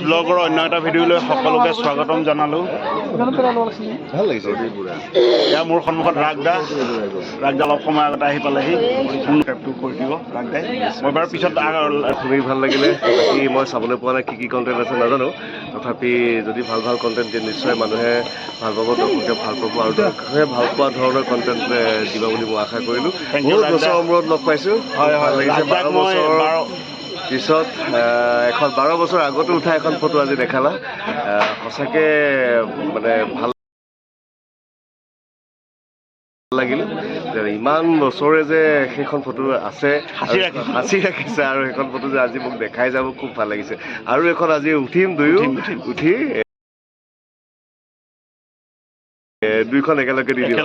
ব্লগৰ অন্য এটা ভিডিঅ'লৈ সকলোকে স্বাগতম জনালোঁ। ভাল লাগিছে এয়া মোৰ সন্মুখত ৰাগদা অলপ সময় আগতে আহি পালেহি। কেবটো কৰি দিব ৰাগদাই। মই বাৰু পিছত শুনি ভাল লাগিলে। বাকী মই চাবলৈ পোৱা নাই কি কণ্টেণ্ট আছে নাজানো, তথাপি যদি ভাল কণ্টেণ্ট দিয়ে নিশ্চয় মানুহে ভাল পাব, দৰ্শকে ভাল পাব আৰু দৰ্শকে ভাল পোৱা ধৰণৰ কণ্টেণ্ট দিব বুলি মই আশা কৰিলোঁ। বহুত বছৰৰ মূৰত লগ পাইছোঁ, ভাল লাগিছে। 12 বছৰৰ পিছত এখন 12 বছৰ আগতো উঠা এখন ফটো আজি দেখালা, সঁচাকৈ মানে ভাল লাগিল। ইমান বছৰে যে সেইখন ফটো আছে, সাঁচি ৰাখিছে আৰু সেইখন ফটো যে আজি মোক দেখাই যাব, খুব ভাল লাগিছে। আৰু এখন আজি উঠিম দুয়ো উঠি দুইখন একেলগে দি দিম।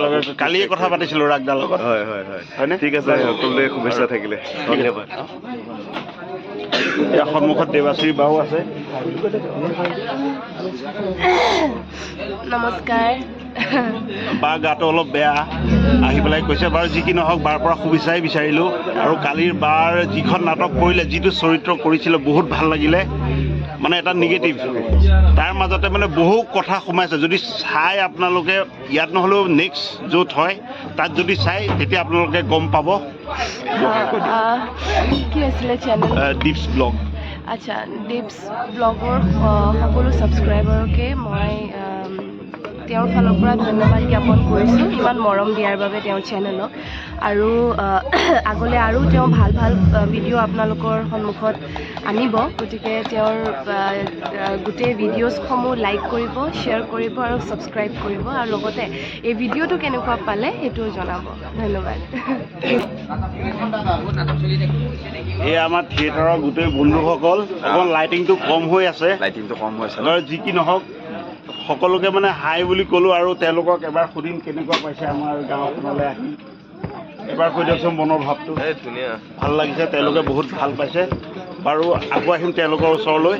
কালিয়ে কথা পাতিছিলোঁ ৰাগদাৰ লগত। হয় ঠিক আছে, সকলোৰে শুভেচ্ছা থাকিলে, ধন্যবাদ। ইয়াৰ সন্মুখত দেৱাশ্ৰী বাও আছে। নমস্কাৰ। বা গাটো অলপ বেয়া, আহি পেলাই কৈছে বাৰু যি কি নহওক বাৰ পৰা শুভেচ্ছাই বিচাৰিলোঁ। আৰু কালিৰ বাৰ যিখন নাটক কৰিলে, যিটো চৰিত্ৰ কৰিছিলে বহুত ভাল লাগিলে। মানে এটা নিগেটিভ, তাৰ মাজতে মানে বহু কথা সোমাইছে। যদি চাই আপোনালোকে ইয়াত নহ'লেও নেক্সট য'ত হয় তাত যদি চাই তেতিয়া আপোনালোকে গম পাব। কি আছিলে চেনেল? দীপছ ব্লগ। আচ্ছা, দীপছ ব্লগৰ সকলো ছাবস্ক্ৰাইবাৰকে মই তেওঁৰ ফালৰ পৰা ধন্যবাদ জ্ঞাপন কৰিছোঁ, ইমান মৰম দিয়াৰ বাবে তেওঁৰ চেনেলক। আৰু আগলৈ আৰু তেওঁ ভাল ভিডিঅ' আপোনালোকৰ সন্মুখত আনিব। গতিকে তেওঁৰ গোটেই ভিডিঅ'ছসমূহ লাইক কৰিব, শ্বেয়াৰ কৰিব আৰু ছাবস্ক্ৰাইব কৰিব। আৰু লগতে এই ভিডিঅ'টো কেনেকুৱা পালে সেইটোও জনাব। ধন্যবাদ। এই আমাৰ থিয়েটাৰৰ গোটেই বন্ধুসকল, অকণ লাইটিংটো কম হৈ আছে। বাৰু যি কি নহওক সকলোকে মানে হাই বুলি ক'লোঁ। আৰু তেওঁলোকক এবাৰ সুধিম কেনেকুৱা পাইছে আমাৰ গাঁওখনলৈ আহি। এবাৰ কৈ দিয়কচোন মনৰ ভাৱটো। ধুনীয়া, ভাল লাগিছে, তেওঁলোকে বহুত ভাল পাইছে। বাৰু আকৌ আহিম তেওঁলোকৰ ওচৰলৈ।